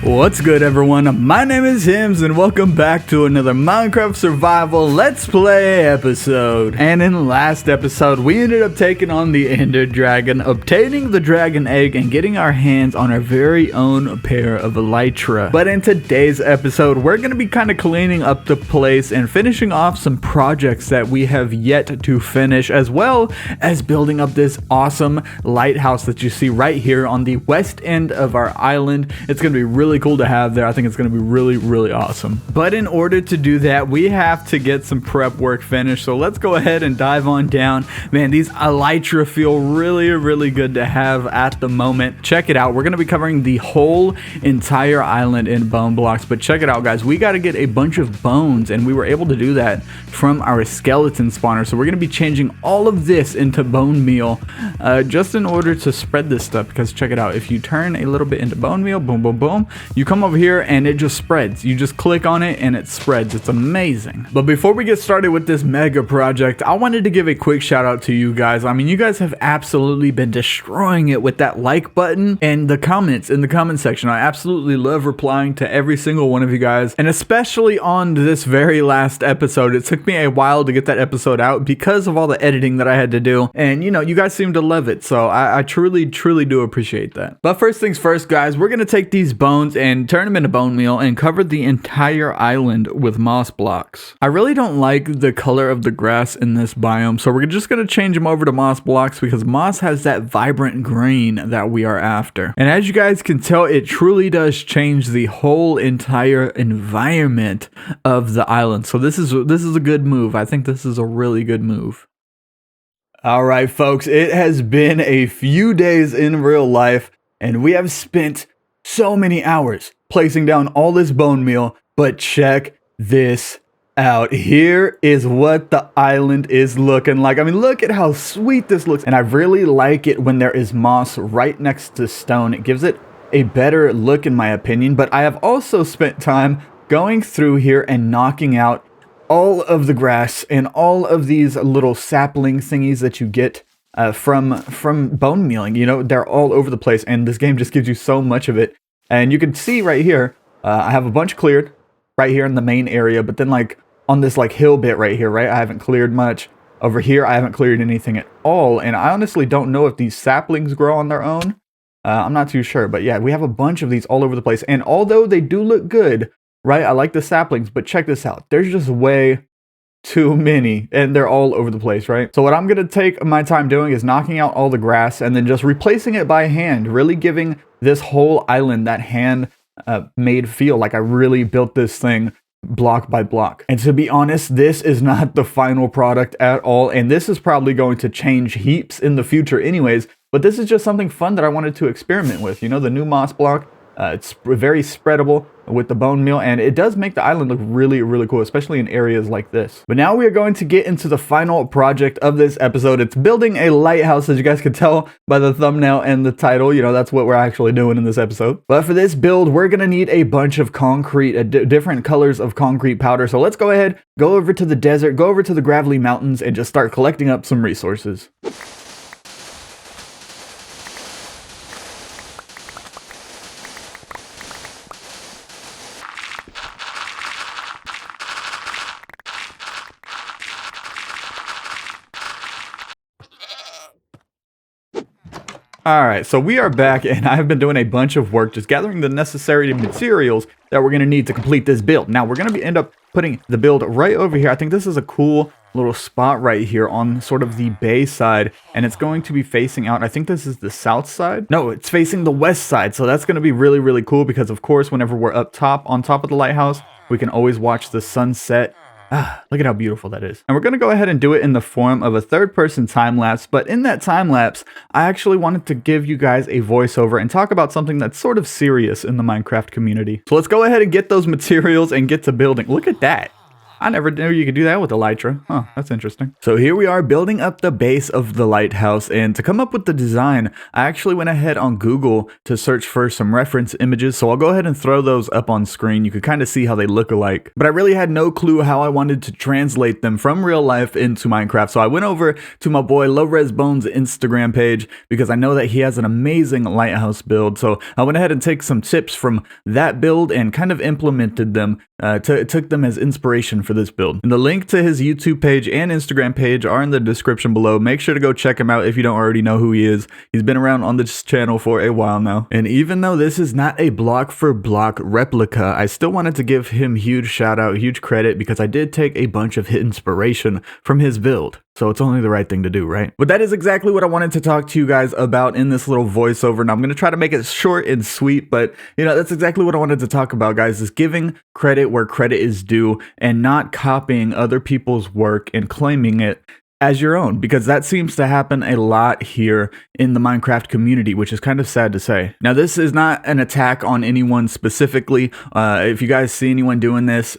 What's good, everyone? My name is HIIMZ and welcome back to another Minecraft Survival Let's Play episode. And in the last episode, we ended up taking on the Ender Dragon, obtaining the dragon egg, and getting our hands on our very own pair of elytra. But in today's episode, we're going to be kind of cleaning up the place and finishing off some projects that we have yet to finish, as well as building up this awesome lighthouse that you see right here on the west end of our island. It's going to be really cool to have there. I think it's going to be really awesome. But in order to do that, we have to get some prep work finished. So let's go ahead and dive on down. Man, these elytra feel really good to have at the moment. Check it out. We're going to be covering the whole entire island in bone blocks. But check it out, guys. We got to get a bunch of bones, and we were able to do that from our skeleton spawner. So we're going to be changing all of this into bone meal just in order to spread this stuff. Because check it out. If you turn a little bit into bone meal, boom, you come over here and it just spreads. You just click on it and it spreads. It's amazing. But before we get started with this mega project, I wanted to give a quick shout out to you guys. I mean, you guys have absolutely been destroying it with that like button and the comments in the comment section. I absolutely love replying to every single one of you guys, and especially on this very last episode. It took me a while to get that episode out because of all the editing that I had to do, and you know, you guys seem to love it, so I truly do appreciate that. But first things first, guys, we're gonna take these bones and turn them into bone meal and cover the entire island with moss blocks. I really don't like the color of the grass in this biome, so we're just going to change them over to moss blocks because moss has that vibrant green that we are after. And as you guys can tell, it truly does change the whole entire environment of the island. So this is a good move. I think this is a really good move. All right, folks, it has been a few days in real life, and we have spent so many hours placing down all this bone meal, but check this out. Here is what the island is looking like. I mean, look at how sweet this looks. And I really like it when there is moss right next to stone. It gives it a better look, in my opinion. But I have also spent time going through here and knocking out all of the grass and all of these little sapling thingies that you get from bone mealing. You know, they're all over the place, and this game just gives you so much of it. And you can see right here, I have a bunch cleared right here in the main area, but then like on this like hill bit right here, right, I haven't cleared much. Over here, I haven't cleared anything at all, and I honestly don't know if these saplings grow on their own. I'm not too sure, but yeah, we have a bunch of these all over the place, and although they do look good, right, I like the saplings, but check this out. There's just way too many, and they're all over the place, right? So what I'm gonna take my time doing is knocking out all the grass and then just replacing it by hand, really giving this whole island that hand made feel, like I really built this thing block by block. And to be honest, this is not the final product at all, and this is probably going to change heaps in the future anyways, but this is just something fun that I wanted to experiment with. You know, the new moss block, it's very spreadable with the bone meal, and it does make the island look really cool, especially in areas like this. But now we are going to get into the final project of this episode. It's building a lighthouse, as you guys can tell by the thumbnail and the title. You know, that's what we're actually doing in this episode. But for this build, we're gonna need a bunch of concrete, different colors of concrete powder. So let's go ahead, go over to the desert, go over to the gravelly mountains, and just start collecting up some resources. Alright, so we are back, and I have been doing a bunch of work just gathering the necessary materials that we're going to need to complete this build. Now, we're going to end up putting the build right over here. I think this is a cool little spot right here on sort of the bay side, and it's going to be facing out. I think this is the south side. No, it's facing the west side, so that's going to be really cool because, of course, whenever we're up top, on top of the lighthouse, we can always watch the sunset. Look at how beautiful that is. And we're going to go ahead and do it in the form of a third-person time-lapse, but in that time-lapse, I actually wanted to give you guys a voiceover and talk about something that's sort of serious in the Minecraft community. So let's go ahead and get those materials and get to building. Look at that. I never knew you could do that with Elytra. Huh, that's interesting. So here we are building up the base of the lighthouse, and to come up with the design, I actually went ahead on Google to search for some reference images, so I'll go ahead and throw those up on screen. You could kind of see how they look alike, but I really had no clue how I wanted to translate them from real life into Minecraft, so I went over to my boy LOWRESBONES' Instagram page because I know that he has an amazing lighthouse build, so I went ahead and took some tips from that build and kind of implemented them, took them as inspiration for this build. And the link to his YouTube page and Instagram page are in the description below. Make sure to go check him out if you don't already know who he is. He's been around on this channel for a while now. And even though this is not a block for block replica, I still wanted to give him huge shout out, huge credit, because I did take a bunch of inspiration from his build. So it's only the right thing to do, right? But that is exactly what I wanted to talk to you guys about in this little voiceover. And I'm going to try to make it short and sweet, but you know, that's exactly what I wanted to talk about, guys, is giving credit where credit is due and not copying other people's work and claiming it as your own, because that seems to happen a lot here in the Minecraft community, which is kind of sad to say. Now, this is not an attack on anyone specifically. If you guys see anyone doing this,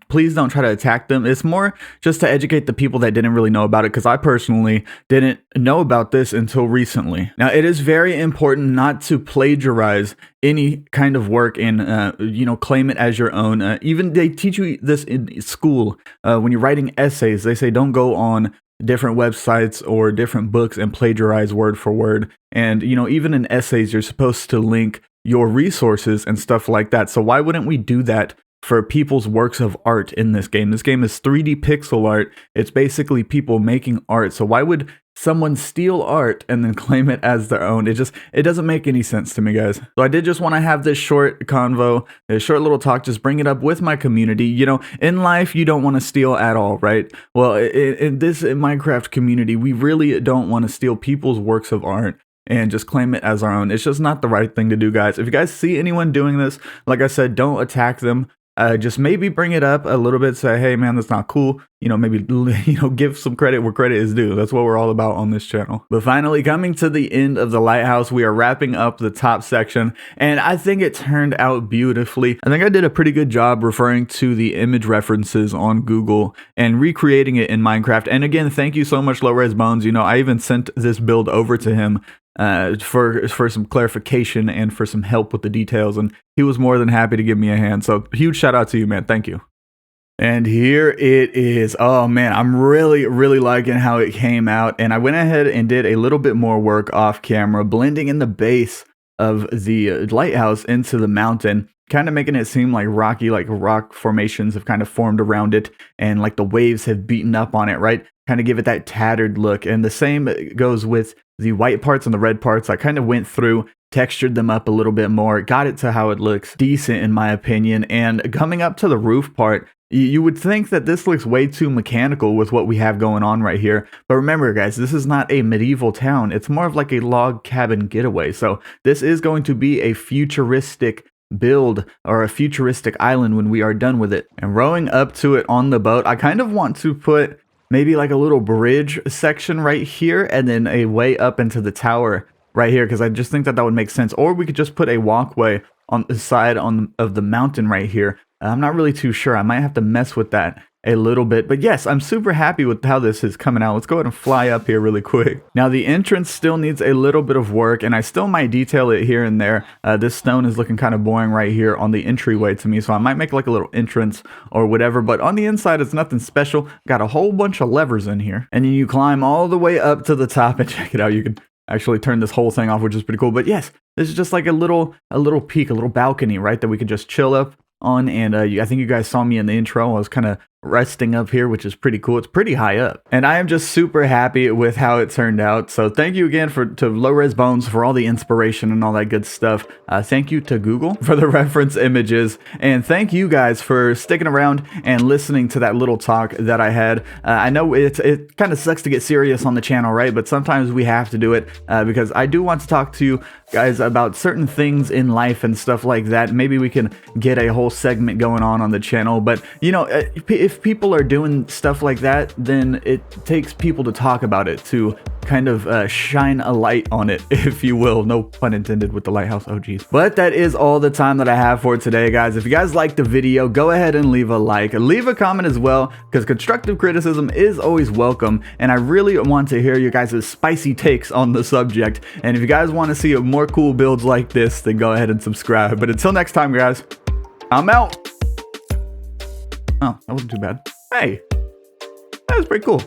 please don't try to attack them. It's more just to educate the people that didn't really know about it, because I personally didn't know about this until recently. Now, it is very important not to plagiarize any kind of work and you know, claim it as your own. Even they teach you this in school when you're writing essays. They say don't go on different websites or different books and plagiarize word for word. And you know, even in essays, you're supposed to link your resources and stuff like that. So why wouldn't we do that for people's works of art in this game? This game is 3D pixel art. It's basically people making art. So why would someone steal art and then claim it as their own? It doesn't make any sense to me, guys. So I did just want to have this short convo, a short little talk, just bring it up with my community. You know, in life, you don't want to steal at all, right? Well, in this Minecraft community, we really don't want to steal people's works of art and just claim it as our own. It's just not the right thing to do, guys. If you guys see anyone doing this, like I said, don't attack them. Just maybe bring it up a little bit, say, hey man, that's not cool. You know, maybe, you know, give some credit where credit is due. That's what we're all about on this channel. But finally, coming to the end of the lighthouse, we are wrapping up the top section, and I think it turned out beautifully. I think I did a pretty good job referring to the image references on Google and recreating it in Minecraft. And again, thank you so much, LOWRESBONES. You know, I even sent this build over to him for some clarification and for some help with the details, and he was more than happy to give me a hand. So huge shout out to you, man. Thank you. And here it is. Oh man, I'm really liking how it came out, and I went ahead and did a little bit more work off camera, blending in the base of the lighthouse into the mountain, kind of making it seem like rocky, like rock formations have kind of formed around it, and like the waves have beaten up on it, right? Kind of give it that tattered look. And the same goes with the white parts and the red parts. I kind of went through, textured them up a little bit more, got it to how it looks decent in my opinion. And coming up to the roof part, you would think that this looks way too mechanical with what we have going on right here. But remember, guys, this is not a medieval town. It's more of like a log cabin getaway. So this is going to be a futuristic build or a futuristic island when we are done with it. And rowing up to it on the boat, I kind of want to put maybe like a little bridge section right here and then a way up into the tower right here, because I just think that that would make sense. Or we could just put a walkway on the side of the mountain right here. I'm not really too sure. I might have to mess with that a little bit. But yes, I'm super happy with how this is coming out. Let's go ahead and fly up here really quick. Now the entrance still needs a little bit of work, and I still might detail it here and there. This stone is looking kind of boring right here on the entryway to me, so I might make like a little entrance or whatever. But on the inside, it's nothing special. Got a whole bunch of levers in here, and then you climb all the way up to the top, and check it out. You can actually turn this whole thing off, which is pretty cool. But yes, this is just like a little peak, a little balcony, right, that we could just chill up on. And I think you guys saw me in the intro. I was kind of resting up here, which is pretty cool. It's pretty high up, and I am just super happy with how it turned out. So thank you again to LOWRESBONES for all the inspiration and all that good stuff. Thank you to Google for the reference images, and thank you guys for sticking around and listening to that little talk that I had. I know it kind of sucks to get serious on the channel, right? But sometimes we have to do it because I do want to talk to you guys about certain things in life and stuff like that. Maybe we can get a whole segment going on the channel. But you know, if people are doing stuff like that, then it takes people to talk about it, to kind of shine a light on it, if you will. No pun intended with the Lighthouse. Oh geez. But that is all the time that I have for today, guys. If you guys liked the video, go ahead and leave a like, leave a comment as well, because constructive criticism is always welcome, and I really want to hear you guys' spicy takes on the subject. And if you guys want to see more cool builds like this, then go ahead and subscribe. But until next time, guys, I'm out. Oh, that wasn't too bad. Hey, that was pretty cool.